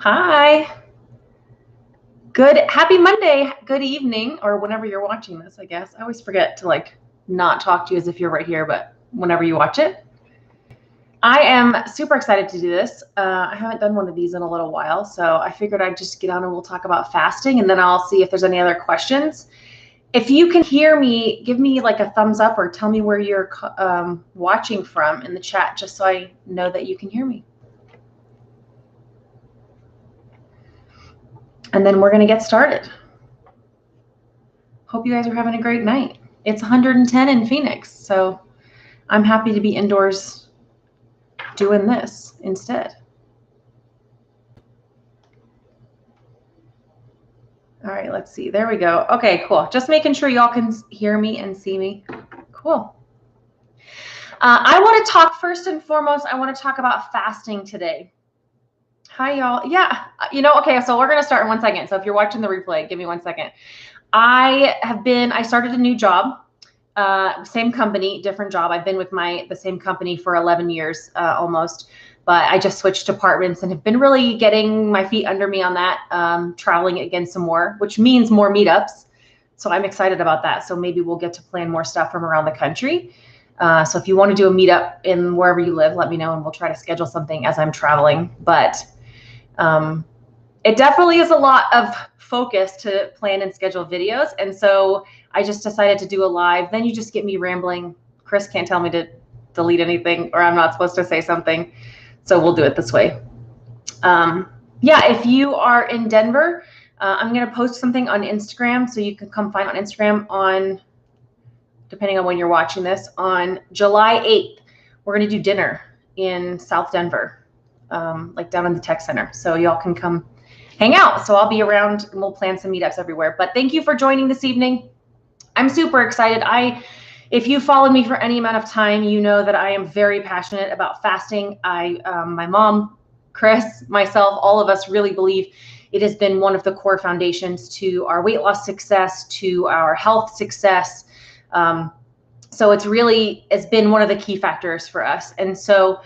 Hi. Happy Monday. Good evening, or whenever you're watching this, I guess. I always forget to not talk to you as if you're right here, but whenever you watch it. I am super excited to do this. I haven't done one of these in a little while, so I figured I'd just get on and we'll talk about fasting, and then I'll see if there's any other questions. If you can hear me, give me like a thumbs up or tell me where you're watching from in the chat, just so I know that you can hear me. And then we're going to get started. Hope you guys are having a great night. It's 110 in Phoenix, so I'm happy to be indoors doing this instead. All right, let's see. There we go. Okay, cool. Just making sure y'all can hear me and see me. Cool. I want to talk first and foremost, I want to talk about fasting today. Hi, y'all. Yeah, okay, so we're going to start in 1 second. So if you're watching the replay, give me 1 second. I started a new job, same company, different job. I've been with the same company for 11 years almost, but I just switched departments and have been really getting my feet under me on that, traveling again some more, which means more meetups. So I'm excited about that. So maybe we'll get to plan more stuff from around the country. So if you want to do a meetup in wherever you live, let me know and we'll try to schedule something as I'm traveling. But it definitely is a lot of focus to plan and schedule videos. And so I just decided to do a live. Then you just get me rambling. Chris can't tell me to delete anything or I'm not supposed to say something. So we'll do it this way. Yeah, if you are in Denver, I'm going to post something on Instagram. So you can come find on Instagram on, depending on when you're watching this, on July 8th. We're going to do dinner in South Denver, like down in the tech center. So y'all can come hang out. So I'll be around and we'll plan some meetups everywhere. But thank you for joining this evening. I'm super excited. If you followed me for any amount of time, you know that I am very passionate about fasting. My mom, Chris, myself, all of us really believe it has been one of the core foundations to our weight loss success, to our health success. So it's been one of the key factors for us. And so,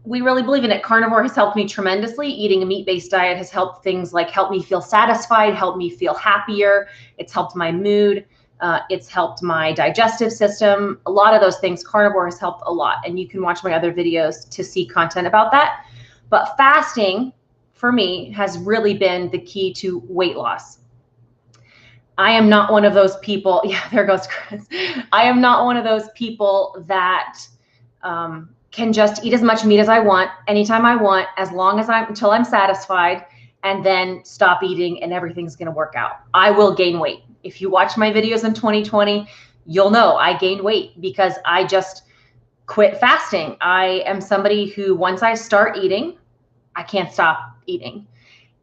we really believe in it. Carnivore has helped me tremendously. Eating a meat-based diet has helped things like help me feel satisfied, help me feel happier. It's helped my mood. It's helped my digestive system. A lot of those things, carnivore has helped a lot. And you can watch my other videos to see content about that. But fasting, for me, has really been the key to weight loss. I am not one of those people. Yeah, there goes Chris. I am not one of those people that can just eat as much meat as I want, anytime I want, until I'm satisfied, and then stop eating and everything's going to work out. I will gain weight. If you watch my videos in 2020, you'll know I gained weight because I just quit fasting. I am somebody who, once I start eating, I can't stop eating.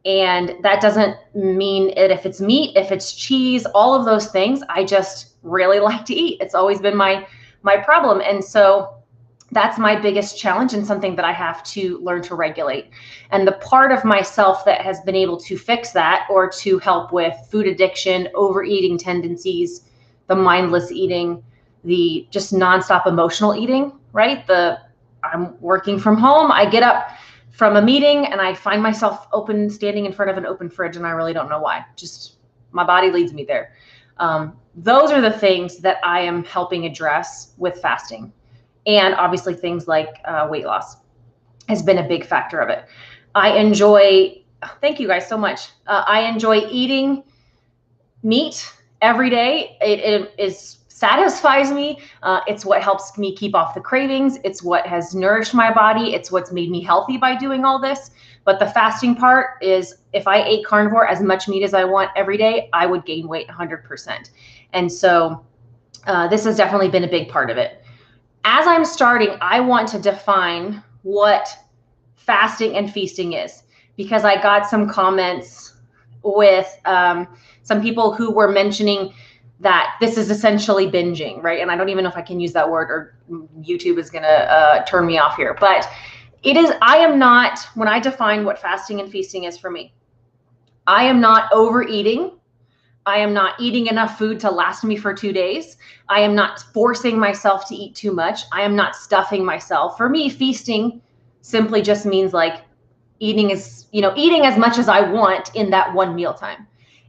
And that doesn't mean if it's meat, if it's cheese, all of those things, I just really like to eat. It's always been my problem. And so that's my biggest challenge and something that I have to learn to regulate. And the part of myself that has been able to fix that, or to help with food addiction, overeating tendencies, the mindless eating, the just nonstop emotional eating, right? I'm working from home. I get up from a meeting and I find myself standing in front of an open fridge, and I really don't know why. Just my body leads me there. Those are the things that I am helping address with fasting. And obviously things like weight loss has been a big factor of it. Thank you guys so much. I enjoy eating meat every day. It satisfies me. It's what helps me keep off the cravings. It's what has nourished my body. It's what's made me healthy by doing all this. But the fasting part is, if I ate carnivore, as much meat as I want every day, I would gain weight 100%. And so this has definitely been a big part of it. As I'm starting, I want to define what fasting and feasting is, because I got some comments with some people who were mentioning that this is essentially binging, right? And I don't even know if I can use that word, or YouTube is going to turn me off here. But when I define what fasting and feasting is for me, I am not overeating. I am not eating enough food to last me for 2 days. I am not forcing myself to eat too much. I am not stuffing myself. For me, feasting simply just means like eating as much as I want in that one mealtime.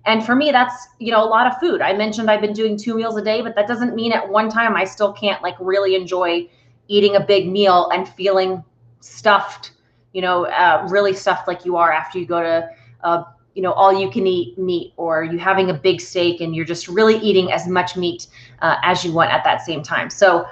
And for me, that's, a lot of food. I mentioned I've been doing 2 meals a day, but that doesn't mean at one time I still can't like really enjoy eating a big meal and feeling stuffed, really stuffed like you are after you go to, all you can eat meat, or you having a big steak and you're just really eating as much meat as you want at that same time. So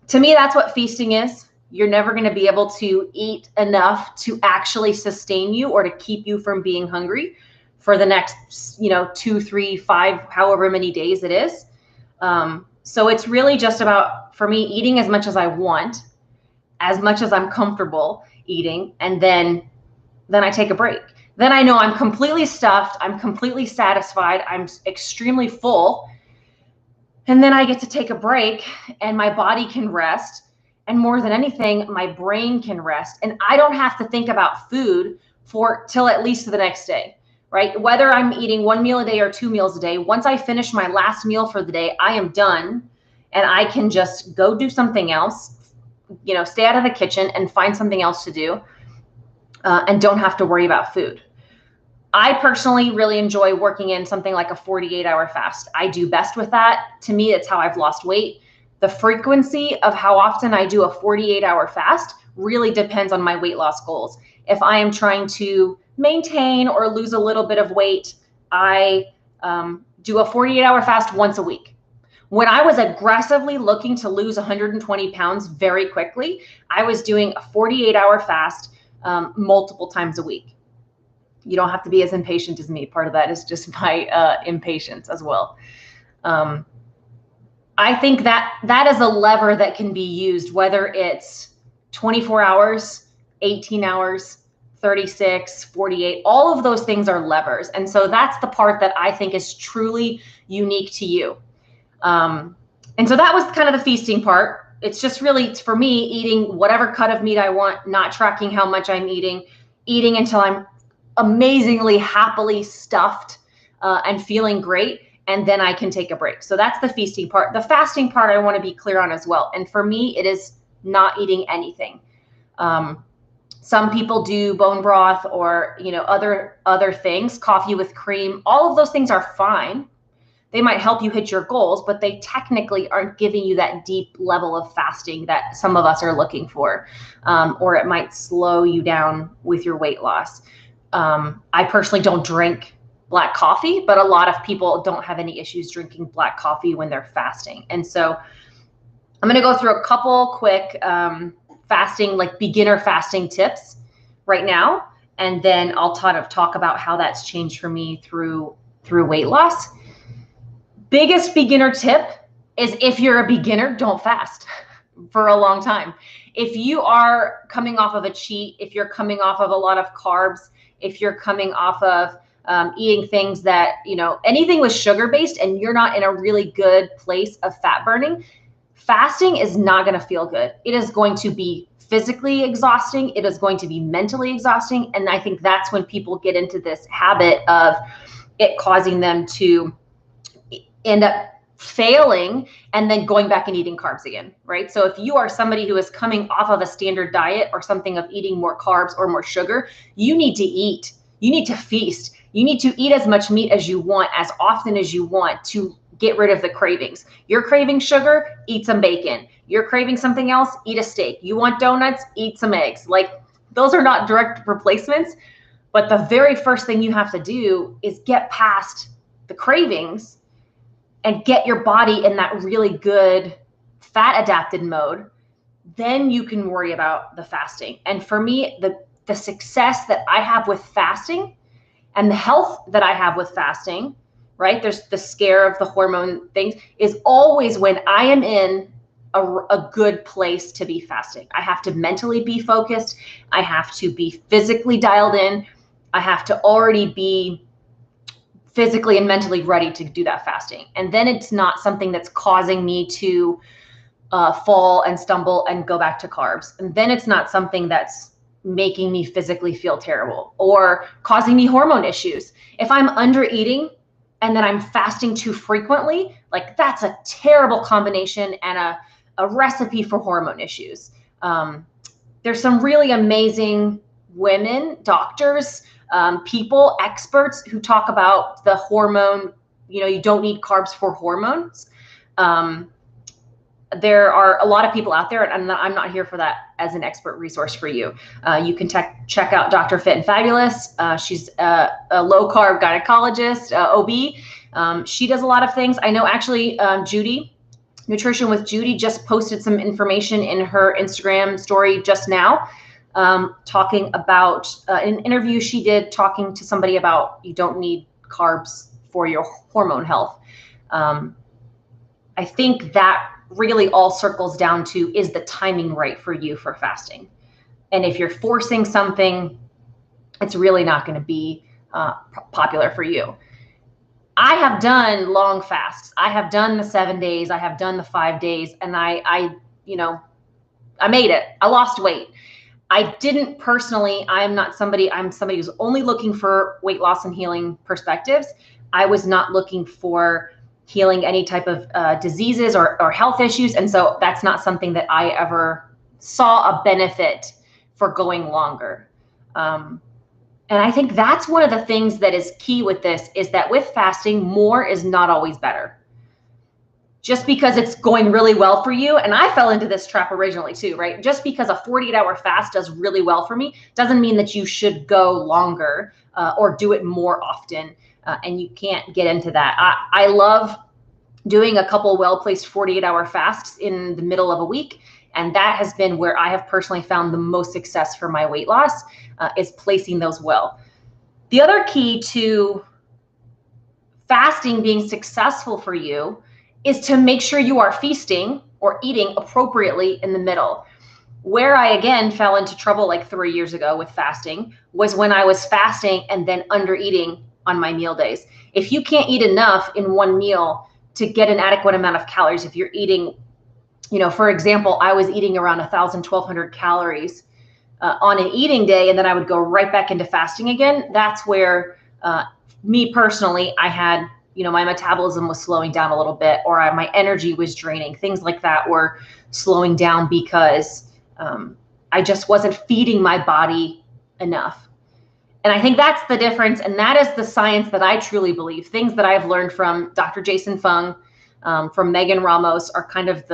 to me, that's what feasting is. You're never going to be able to eat enough to actually sustain you or to keep you from being hungry for the next, 2, 3, 5, however many days it is. So it's really just about, for me, eating as much as I want, as much as I'm comfortable eating, and then I take a break. Then I know I'm completely stuffed, I'm completely satisfied, I'm extremely full, and then I get to take a break and my body can rest. And more than anything, my brain can rest, and I don't have to think about food till at least the next day. Right? Whether I'm eating 1 meal a day or 2 meals a day, once I finish my last meal for the day, I am done, and I can just go do something else, stay out of the kitchen and find something else to do, and don't have to worry about food. I personally really enjoy working in something like a 48-hour fast. I do best with that. To me, it's how I've lost weight. The frequency of how often I do a 48-hour fast really depends on my weight loss goals. If I am trying to maintain or lose a little bit of weight, I do a 48-hour fast once a week. When I was aggressively looking to lose 120 pounds very quickly, I was doing a 48-hour fast multiple times a week. You don't have to be as impatient as me. Part of that is just my impatience as well. I think that is a lever that can be used, whether it's 24 hours, 18 hours, 36, 48, all of those things are levers. And so that's the part that I think is truly unique to you. And so that was kind of the feasting part. It's just really, for me, eating whatever cut of meat I want, not tracking how much I'm eating until I'm amazingly happily stuffed and feeling great. And then I can take a break. So that's the feasting part. The fasting part I want to be clear on as well. And for me, it is not eating anything. Some people do bone broth or, other things, coffee with cream. All of those things are fine. They might help you hit your goals, but they technically aren't giving you that deep level of fasting that some of us are looking for. Or it might slow you down with your weight loss. I personally don't drink black coffee, but a lot of people don't have any issues drinking black coffee when they're fasting. And so I'm going to go through a couple quick fasting, like beginner fasting tips right now. And then I'll talk about how that's changed for me through weight loss. Biggest beginner tip is, if you're a beginner, don't fast for a long time. If you are coming off of a cheat, if you're coming off of a lot of carbs, if you're coming off of eating things that, anything with sugar-based, and you're not in a really good place of fat burning, fasting is not going to feel good. It is going to be physically exhausting. It is going to be mentally exhausting. And I think that's when people get into this habit of it causing them to end up failing and then going back and eating carbs again, right? So if you are somebody who is coming off of a standard diet or something of eating more carbs or more sugar, you need to eat. You need to feast. You need to eat as much meat as you want, as often as you want, to get rid of the cravings. You're craving sugar, eat some bacon. You're craving something else, eat a steak. You want donuts, eat some eggs. Like, those are not direct replacements, but the very first thing you have to do is get past the cravings and get your body in that really good fat adapted mode. Then you can worry about the fasting. And for me, the success that I have with fasting and the health that I have with fasting, right? There's the scare of the hormone things, is always when I am in a good place to be fasting. I have to mentally be focused. I have to be physically dialed in. I have to already be physically and mentally ready to do that fasting. And then it's not something that's causing me to fall and stumble and go back to carbs. And then it's not something that's making me physically feel terrible or causing me hormone issues. If I'm under eating and then I'm fasting too frequently, like, that's a terrible combination and a recipe for hormone issues. There's some really amazing women, doctors, people, experts who talk about the hormone, you don't need carbs for hormones. There are a lot of people out there, and I'm not here for that as an expert resource for you. You can check out Dr. Fit and Fabulous. She's a low-carb gynecologist, OB. She does a lot of things. I know actually Judy, Nutrition with Judy, just posted some information in her Instagram story just now, talking about an interview she did talking to somebody about you don't need carbs for your hormone health. I think that really all circles down to, is the timing right for you for fasting? And if you're forcing something, it's really not going to be popular for you. I have done long fasts. I have done the 7 days. I have done the 5 days, and I made it. I lost weight. I didn't personally, I'm somebody who's only looking for weight loss and healing perspectives. I was not looking for healing any type of diseases or health issues. And so that's not something that I ever saw a benefit for going longer. And I think that's one of the things that is key with this, is that with fasting, more is not always better. Just because it's going really well for you, and I fell into this trap originally too, right? Just because a 48-hour fast does really well for me doesn't mean that you should go longer or do it more often. And you can't get into that. I love doing a couple well-placed 48-hour fasts in the middle of a week. And that has been where I have personally found the most success for my weight loss, is placing those well. The other key to fasting being successful for you is to make sure you are feasting or eating appropriately in the middle. Where I, again, fell into trouble like 3 years ago with fasting was when I was fasting and then under eating on my meal days. If you can't eat enough in one meal to get an adequate amount of calories, if you're eating, for example, I was eating around 1,000, 1,200 calories on an eating day, and then I would go right back into fasting again. That's where me personally, I had, my metabolism was slowing down a little bit, or my energy was draining. Things like that were slowing down because I just wasn't feeding my body enough. And I think that's the difference. And that is the science that I truly believe. Things that I've learned from Dr. Jason Fung, from Megan Ramos, are kind of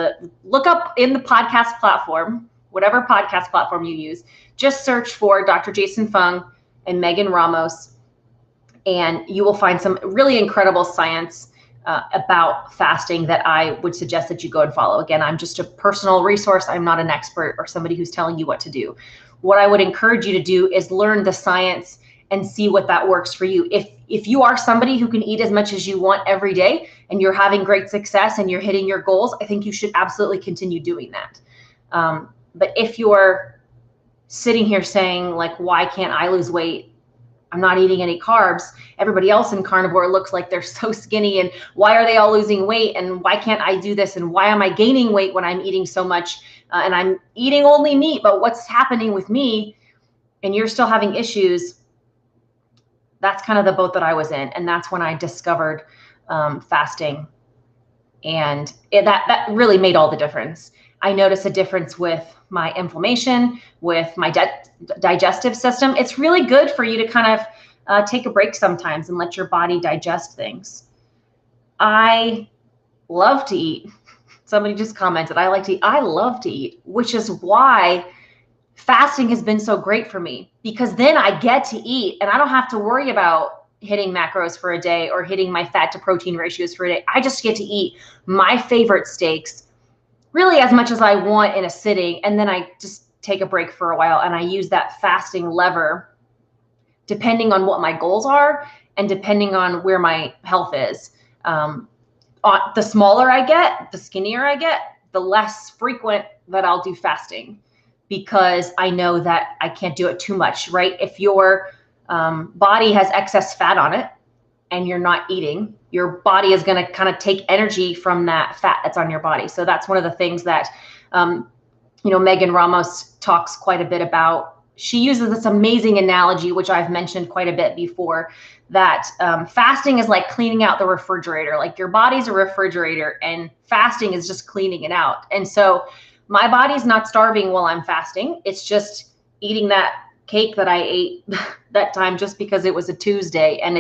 look up in the podcast platform, whatever podcast platform you use, just search for Dr. Jason Fung and Megan Ramos, and you will find some really incredible science about fasting that I would suggest that you go and follow. Again, I'm just a personal resource. I'm not an expert or somebody who's telling you what to do. What I would encourage you to do is learn the science and see what that works for you. If you are somebody who can eat as much as you want every day and you're having great success and you're hitting your goals, I think you should absolutely continue doing that. But if you're sitting here saying, like, why can't I lose weight? I'm not eating any carbs. Everybody else in carnivore looks like they're so skinny, and why are they all losing weight? And why can't I do this? And why am I gaining weight when I'm eating so much? And I'm eating only meat, but what's happening with me? And you're still having issues. That's kind of the boat that I was in. And that's when I discovered fasting. And that really made all the difference. I noticed a difference with my inflammation, with my digestive system. It's really good for you to kind of take a break sometimes and let your body digest things. I love to eat. Somebody just commented, I like to eat. I love to eat, which is why fasting has been so great for me, because then I get to eat and I don't have to worry about hitting macros for a day or hitting my fat to protein ratios for a day. I just get to eat my favorite steaks really as much as I want in a sitting. And then I just take a break for a while, and I use that fasting lever depending on what my goals are and depending on where my health is. The smaller I get, the skinnier I get, the less frequent that I'll do fasting, because I know that I can't do it too much, right? If your body has excess fat on it and you're not eating, your body is going to kind of take energy from that fat that's on your body. So that's one of the things that, Megan Ramos talks quite a bit about. She uses this amazing analogy, which I've mentioned quite a bit before, that fasting is like cleaning out the refrigerator. Like, your body's a refrigerator and fasting is just cleaning it out. And so my body's not starving while I'm fasting. It's just eating that cake that I ate that time just because it was a Tuesday, and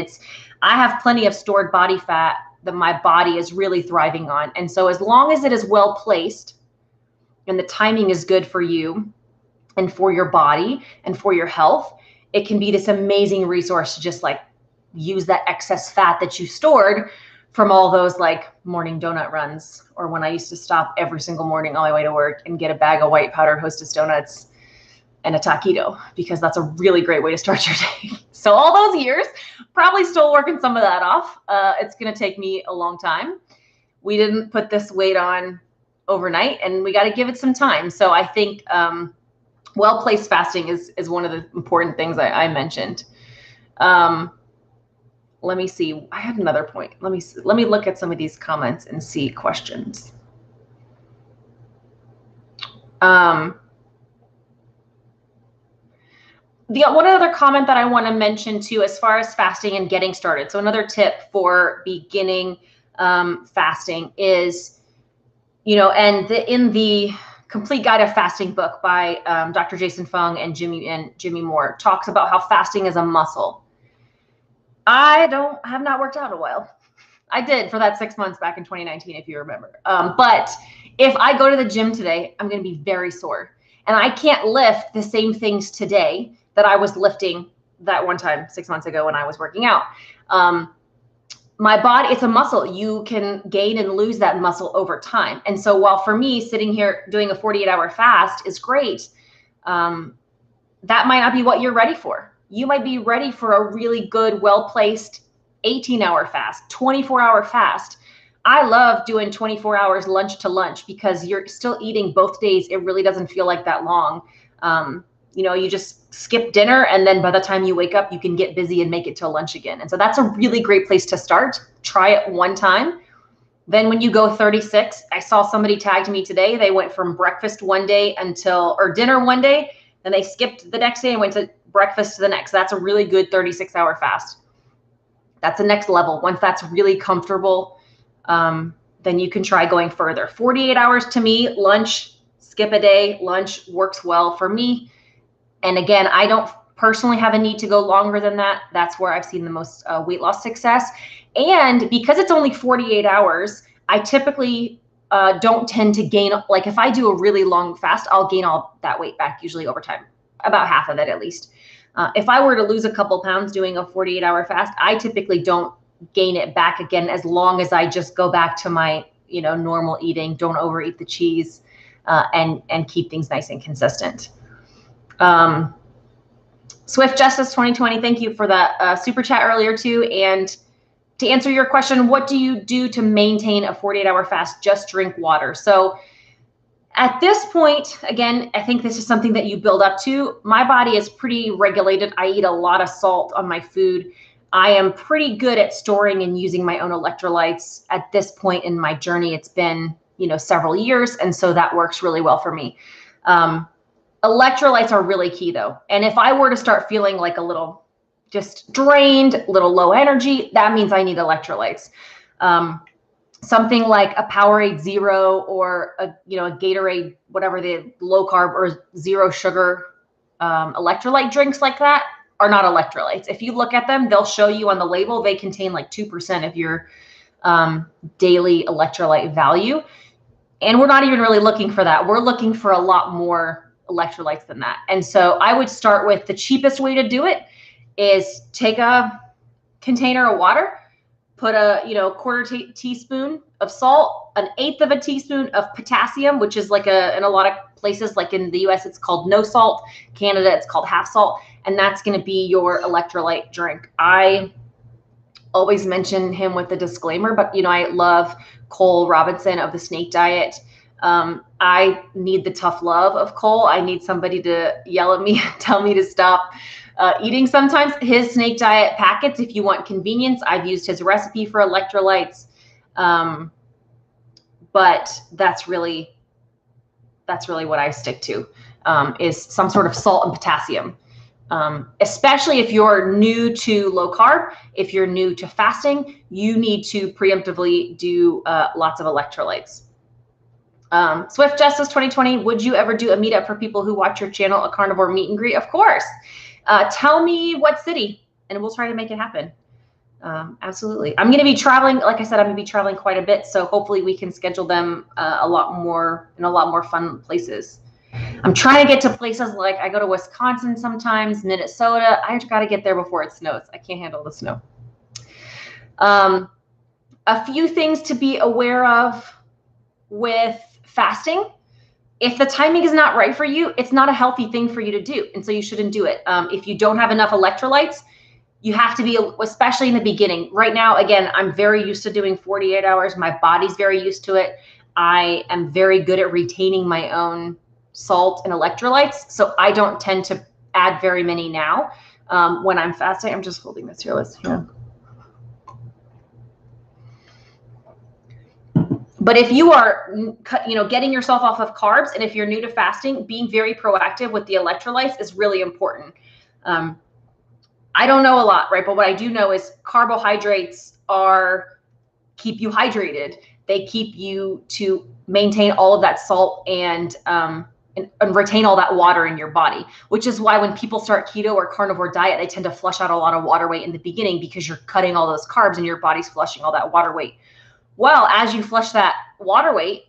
I have plenty of stored body fat that my body is really thriving on. And so as long as it is well placed and the timing is good for you and for your body and for your health, it can be this amazing resource to just like use that excess fat that you stored from all those like morning donut runs, or when I used to stop every single morning on my way to work and get a bag of white powdered Hostess donuts and a taquito, because that's a really great way to start your day. So all those years, probably still working some of that off. It's going to take me a long time. We didn't put this weight on overnight, and we got to give it some time. So I think well-placed fasting is one of the important things I mentioned. Let me see. I had another point. Let me look at some of these comments and see questions. One other comment that I want to mention too, as far as fasting and getting started. So another tip for beginning fasting is, and in the Complete Guide of Fasting book by Dr. Jason Fung and Jimmy Moore, talks about how fasting is a muscle. I have not worked out in a while. I did for that 6 months back in 2019, if you remember. But if I go to the gym today, I'm going to be very sore. And I can't lift the same things today that I was lifting that one time 6 months ago when I was working out. My body, it's a muscle. You can gain and lose that muscle over time. And so while for me, sitting here doing a 48-hour fast is great, that might not be what you're ready for. You might be ready for a really good, well-placed 18-hour fast, 24-hour fast. I love doing 24 hours lunch to lunch because you're still eating both days. It really doesn't feel like that long. You just skip dinner, and then by the time you wake up, you can get busy and make it till lunch again. And so that's a really great place to start. Try it one time. Then when you go 36, I saw somebody tagged me today. They went from breakfast one day or dinner one day, then they skipped the next day and went to breakfast the next. That's a really good 36-hour fast. That's the next level. Once that's really comfortable, then you can try going further. 48 hours to me, lunch, skip a day, lunch works well for me. And again, I don't personally have a need to go longer than that. That's where I've seen the most weight loss success. And because it's only 48 hours, I typically don't tend to gain, like if I do a really long fast, I'll gain all that weight back usually over time, about half of it at least. If I were to lose a couple pounds doing a 48-hour fast, I typically don't gain it back again as long as I just go back to my, normal eating, don't overeat the cheese, and keep things nice and consistent. Swift Justice 2020, thank you for that super chat earlier too. And to answer your question, what do you do to maintain a 48-hour fast? Just drink water. So at this point, again, I think this is something that you build up to. My body is pretty regulated. I eat a lot of salt on my food. I am pretty good at storing and using my own electrolytes. At this point in my journey, it's been, several years. And so that works really well for me. Electrolytes are really key though. And if I were to start feeling like a little just drained, a little low energy, that means I need electrolytes. Something like a Powerade Zero or a Gatorade, whatever, the low carb or zero sugar electrolyte drinks like that are not electrolytes. If you look at them, they'll show you on the label, they contain like 2% of your daily electrolyte value. And we're not even really looking for that. We're looking for a lot more electrolytes than that. And so I would start with the cheapest way to do it is take a container of water, put a quarter teaspoon of salt, 1/8 of a teaspoon of potassium, which is like in a lot of places, like in the US, it's called no salt. Canada, it's called half salt. And that's going to be your electrolyte drink. I always mention him with a disclaimer, but I love Cole Robinson of the Snake Diet. I need the tough love of Cole. I need somebody to yell at me, tell me to stop eating sometimes. His Snake Diet packets, if you want convenience, I've used his recipe for electrolytes. But that's really what I stick to, is some sort of salt and potassium. Especially if you're new to low carb, if you're new to fasting, you need to preemptively do lots of electrolytes. Swift Justice 2020, would you ever do a meetup for people who watch your channel, a carnivore meet and greet? Of course. Tell me what city and we'll try to make it happen. Absolutely. I'm going to be traveling. Like I said, I'm going to be traveling quite a bit. So hopefully we can schedule them a lot more fun places. I'm trying to get to places like I go to Wisconsin sometimes, Minnesota. I got to get there before it snows. I can't handle the snow. A few things to be aware of with fasting. If the timing is not right for you, it's not a healthy thing for you to do. And so you shouldn't do it. If you don't have enough electrolytes, you have to be, especially in the beginning. Right now, again, I'm very used to doing 48 hours. My body's very used to it. I am very good at retaining my own salt and electrolytes. So I don't tend to add very many now. When I'm fasting, I'm just holding this here. Let's hear. But if you are, getting yourself off of carbs, and if you're new to fasting, being very proactive with the electrolytes is really important. I don't know a lot, right? But what I do know is carbohydrates keep you hydrated. They keep you to maintain all of that salt and retain all that water in your body, which is why when people start keto or carnivore diet, they tend to flush out a lot of water weight in the beginning because you're cutting all those carbs and your body's flushing all that water weight. Well, as you flush that water weight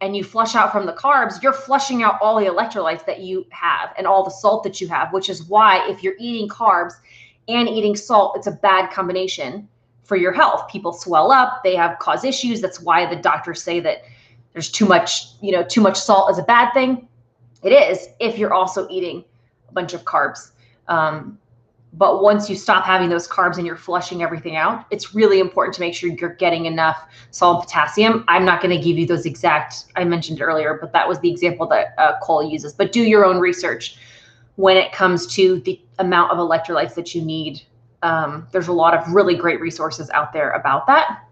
and you flush out from the carbs, you're flushing out all the electrolytes that you have and all the salt that you have, which is why if you're eating carbs and eating salt, it's a bad combination for your health. People swell up, they have cause issues. That's why the doctors say that there's too much salt is a bad thing. It is if you're also eating a bunch of carbs. But once you stop having those carbs and you're flushing everything out, it's really important to make sure you're getting enough salt and potassium. I'm not going to give you those exact, I mentioned earlier, but that was the example that Cole uses. But do your own research when it comes to the amount of electrolytes that you need. There's a lot of really great resources out there about that.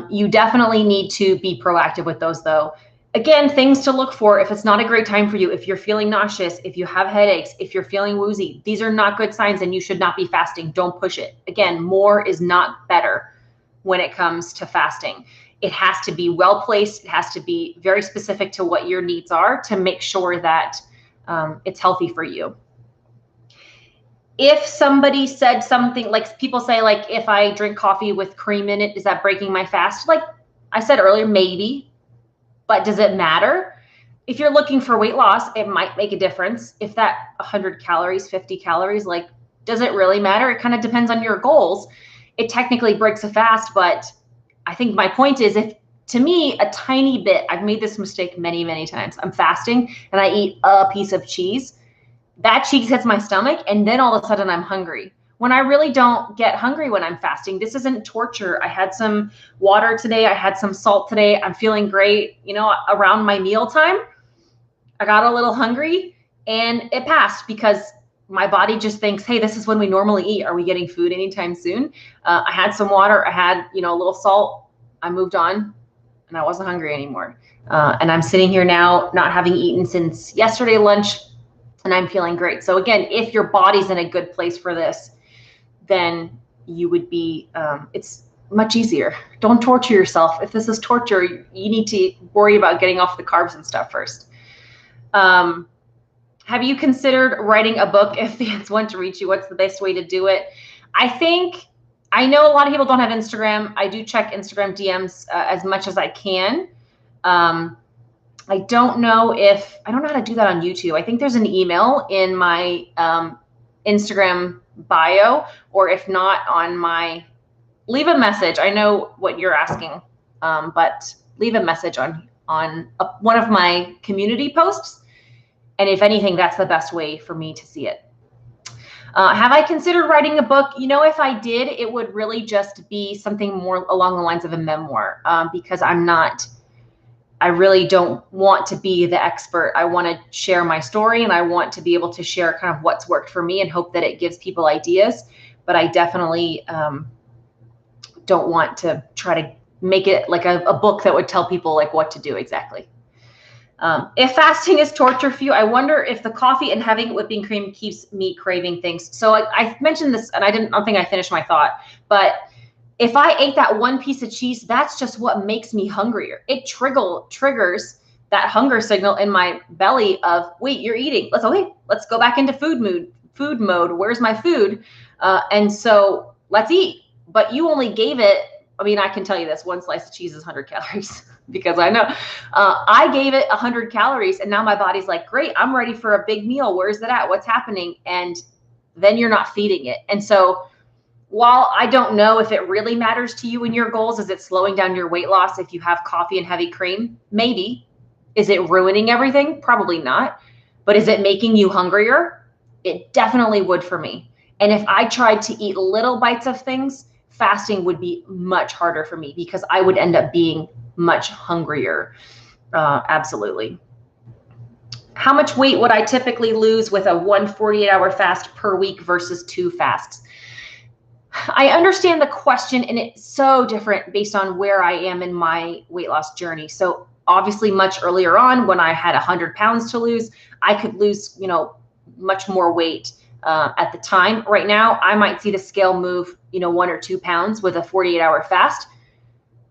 You definitely need to be proactive with those though. Again, things to look for if it's not a great time for you, if you're feeling nauseous, if you have headaches, if you're feeling woozy, these are not good signs and you should not be fasting. Don't push it. Again, more is not better when it comes to fasting. It has to be well placed. It has to be very specific to what your needs are to make sure that it's healthy for you. If somebody said something like people say, like, if I drink coffee with cream in it, is that breaking my fast? Like I said earlier, maybe. But does it matter? If you're looking for weight loss, it might make a difference. If that 100 calories, 50 calories, like, does it really matter? It kind of depends on your goals. It technically breaks a fast, but I think my point is, if to me, a tiny bit, I've made this mistake many, many times. I'm fasting and I eat a piece of cheese. That cheese hits my stomach and then all of a sudden I'm hungry. When I really don't get hungry when I'm fasting. This isn't torture. I had some water today. I had some salt today. I'm feeling great. Around my meal time, I got a little hungry and it passed because my body just thinks, hey, this is when we normally eat. Are we getting food anytime soon? I had some water. I had, a little salt. I moved on and I wasn't hungry anymore. And I'm sitting here now not having eaten since yesterday lunch and I'm feeling great. So again, if your body's in a good place for this, then you would be, it's much easier. Don't torture yourself. If this is torture, you need to worry about getting off the carbs and stuff first. Have you considered writing a book if fans want to reach you? What's the best way to do it? I know a lot of people don't have Instagram. I do check Instagram DMs as much as I can. I don't know how to do that on YouTube. I think there's an email in my Instagram bio, or if not leave a message. I know what you're asking, but leave a message on one of my community posts. And if anything, that's the best way for me to see it. Have I considered writing a book? If I did, it would really just be something more along the lines of a memoir, because I really don't want to be the expert. I want to share my story and I want to be able to share kind of what's worked for me and hope that it gives people ideas. But I definitely don't want to try to make it like a book that would tell people like what to do exactly. If fasting is torture for you, I wonder if the coffee and having whipping cream keeps me craving things. So I mentioned this and I don't think I finished my thought, but if I ate that one piece of cheese, that's just what makes me hungrier. It triggers that hunger signal in my belly of, wait, you're eating. Let's go back into food mode. Where's my food? And so let's eat. But you only gave it, I mean, I can tell you this, one slice of cheese is 100 calories because I know. I gave it 100 calories and now my body's like, great, I'm ready for a big meal. Where's that at? What's happening? And then you're not feeding it. And so while I don't know if it really matters to you in your goals, is it slowing down your weight loss if you have coffee and heavy cream? Maybe. Is it ruining everything? Probably not. But is it making you hungrier? It definitely would for me. And if I tried to eat little bites of things, fasting would be much harder for me because I would end up being much hungrier. Absolutely. How much weight would I typically lose with a 148-hour fast per week versus 2 fasts? I understand the question, and it's so different based on where I am in my weight loss journey. So obviously much earlier on when I had 100 pounds to lose, I could lose, much more weight at the time. Right now, I might see the scale move, 1 or 2 pounds with a 48-hour fast.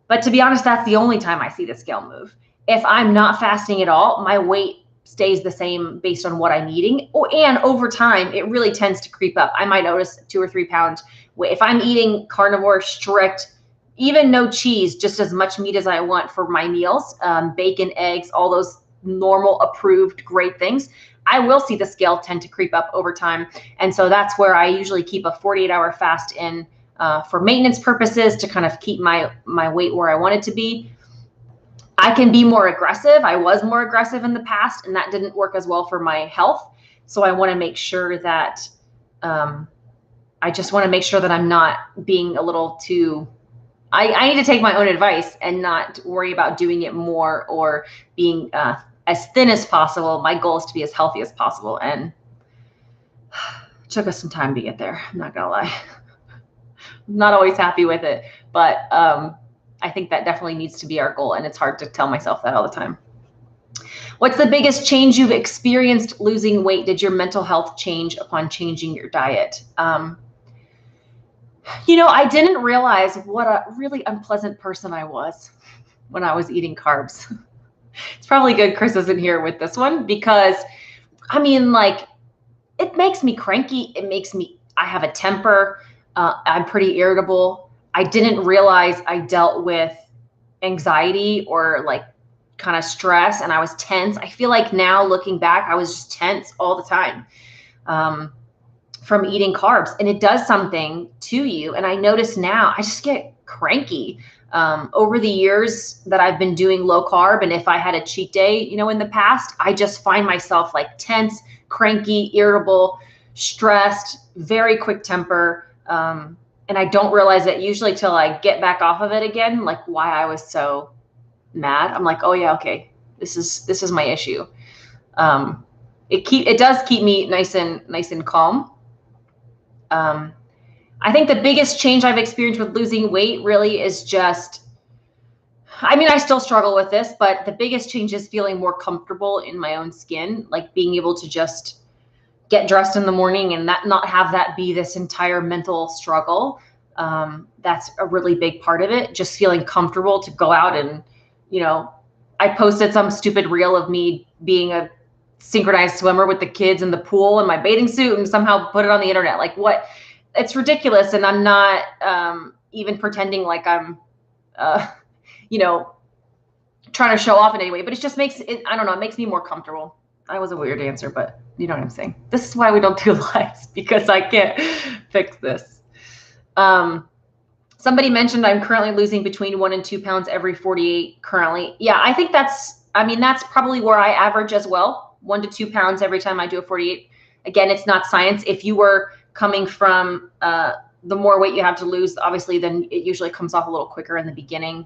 But to be honest, that's the only time I see the scale move. If I'm not fasting at all, my weight stays the same based on what I'm eating. And over time, it really tends to creep up. I might notice 2 or 3 pounds. If I'm eating carnivore strict, even no cheese, just as much meat as I want for my meals, bacon, eggs, all those normal approved great things, I will see the scale tend to creep up over time. And so that's where I usually keep a 48-hour fast in for maintenance purposes to kind of keep my weight where I want it to be. I can be more aggressive. I was more aggressive in the past, and that didn't work as well for my health. So I want to make sure that I just want to make sure that I'm not being a little too, I need to take my own advice and not worry about doing it more or being as thin as possible. My goal is to be as healthy as possible. And it took us some time to get there. I'm not going to lie. I'm not always happy with it, but I think that definitely needs to be our goal. And it's hard to tell myself that all the time. What's the biggest change you've experienced losing weight? Did your mental health change upon changing your diet? I didn't realize what a really unpleasant person I was when I was eating carbs. It's probably good Chris isn't here with this one because, it makes me cranky. I have a temper. I'm pretty irritable. I didn't realize I dealt with anxiety or kind of stress, and I was tense. I feel like now looking back, I was just tense all the time from eating carbs, and it does something to you. And I notice now I just get cranky over the years that I've been doing low carb. And if I had a cheat day, in the past, I just find myself tense, cranky, irritable, stressed, very quick temper. And I don't realize it usually till I get back off of it again, why I was so mad. I'm like, oh yeah, okay, this is my issue. It does keep me nice and calm. I think the biggest change I've experienced with losing weight really is just, I still struggle with this, but the biggest change is feeling more comfortable in my own skin, being able to just get dressed in the morning and not have that be this entire mental struggle. That's a really big part of it. Just feeling comfortable to go out and, I posted some stupid reel of me being a synchronized swimmer with the kids in the pool in my bathing suit and somehow put it on the internet. What? It's ridiculous. And I'm not even pretending like I'm, trying to show off in any way, but it just makes it, I don't know, it makes me more comfortable. That was a weird answer, but you know what I'm saying? This is why we don't do lives, because I can't fix this. Somebody mentioned I'm currently losing between 1 and 2 pounds every 48 currently. Yeah, I think that's probably where I average as well. 1 to 2 pounds every time I do a 48. Again, it's not science. If you were coming from the more weight you have to lose, obviously, then it usually comes off a little quicker in the beginning.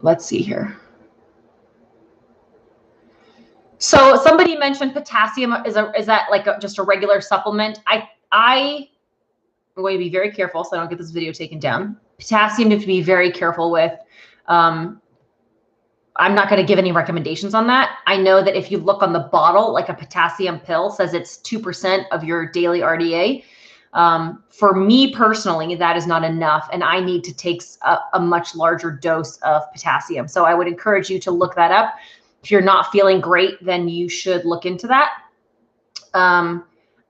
Let's see here. So somebody mentioned potassium. Is that just a regular supplement? I'm going to be very careful so I don't get this video taken down. Potassium you have to be very careful with. I'm not going to give any recommendations on that. I know that if you look on the bottle, a potassium pill says it's 2% of your daily RDA. For me personally, that is not enough, and I need to take a much larger dose of potassium. So I would encourage you to look that up. If you're not feeling great, then you should look into that.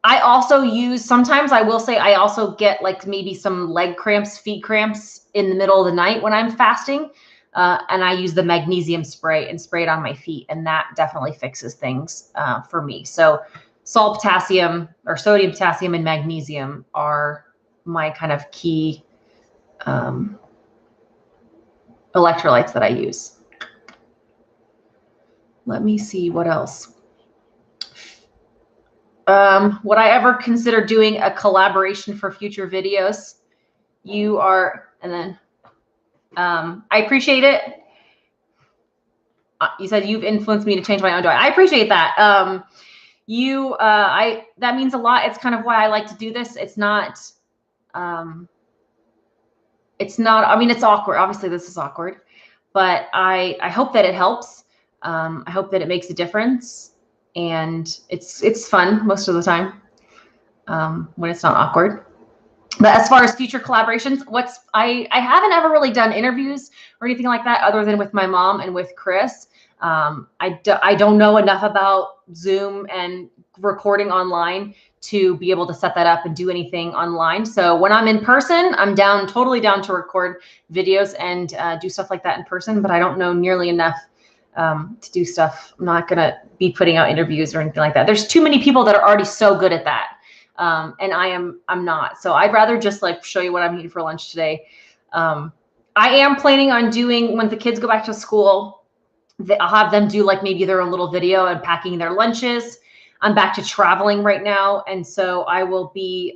I also use, sometimes I will say, I also get like maybe some leg cramps, feet cramps in the middle of the night when I'm fasting. And I use the magnesium spray and spray it on my feet. And that definitely fixes things for me. So salt, potassium, or sodium, potassium, and magnesium are my kind of key electrolytes that I use. Let me see what else. Would I ever consider doing a collaboration for future videos? You are, and then I appreciate it. You said you've influenced me to change my own diet. I appreciate that. That means a lot. It's kind of why I like to do this. It's not, I mean, it's awkward. Obviously this is awkward, but I hope that it helps. I hope that it makes a difference. And it's fun most of the time when it's not awkward. But as far as future collaborations, I haven't ever really done interviews or anything like that other than with my mom and with Chris. I don't know enough about Zoom and recording online to be able to set that up and do anything online. So when I'm in person, I'm totally down to record videos and do stuff like that in person, but I don't know nearly enough to do stuff. I'm not going to be putting out interviews or anything like that. There's too many people that are already so good at that. And I'm not. So I'd rather just like show you what I'm eating for lunch today. I am planning on doing, when the kids go back to school, I'll have them do like maybe their own little video and packing their lunches. I'm back to traveling right now. And so I will be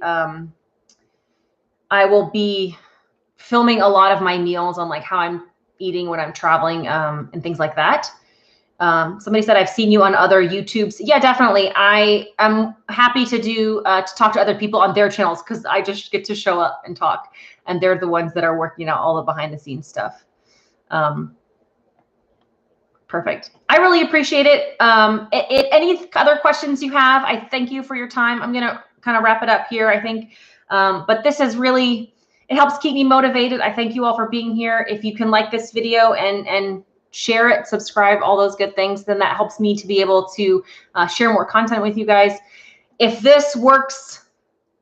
filming a lot of my meals on like how I'm eating when I'm traveling, and things like that. Somebody said, I've seen you on other YouTubes. Yeah, definitely. I am happy to talk to other people on their channels, because I just get to show up and talk, and they're the ones that are working out all the behind the scenes stuff. Perfect. I really appreciate it. Any other questions you have, I thank you for your time. I'm going to kind of wrap it up here, I think. But this is really, it helps keep me motivated. I thank you all for being here. If you can like this video and share it, subscribe, all those good things, then that helps me to be able to share more content with you guys. If this works,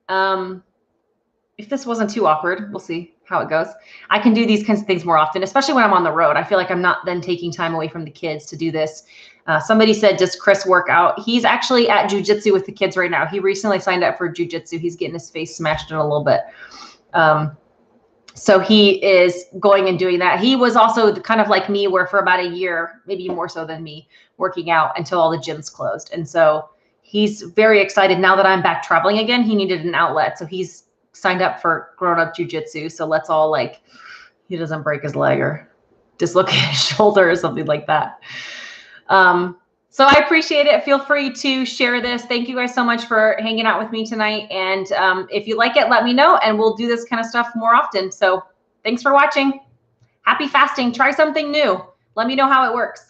if this wasn't too awkward, we'll see how it goes. I can do these kinds of things more often, especially when I'm on the road. I feel like I'm not then taking time away from the kids to do this. Somebody said, does Chris work out? He's actually at jiu-jitsu with the kids right now. He recently signed up for jiu-jitsu. He's getting his face smashed in a little bit. So he is going and doing that. He was also kind of like me, where for about a year, maybe more so than me, working out until all the gyms closed. And so he's very excited now that I'm back traveling again. He needed an outlet. So he's signed up for grown-up jiu-jitsu. So let's all, like, he doesn't break his leg or dislocate his shoulder or something like that. So I appreciate it. Feel free to share this. Thank you guys so much for hanging out with me tonight. And if you like it, let me know, and we'll do this kind of stuff more often. So thanks for watching. Happy fasting. Try something new. Let me know how it works.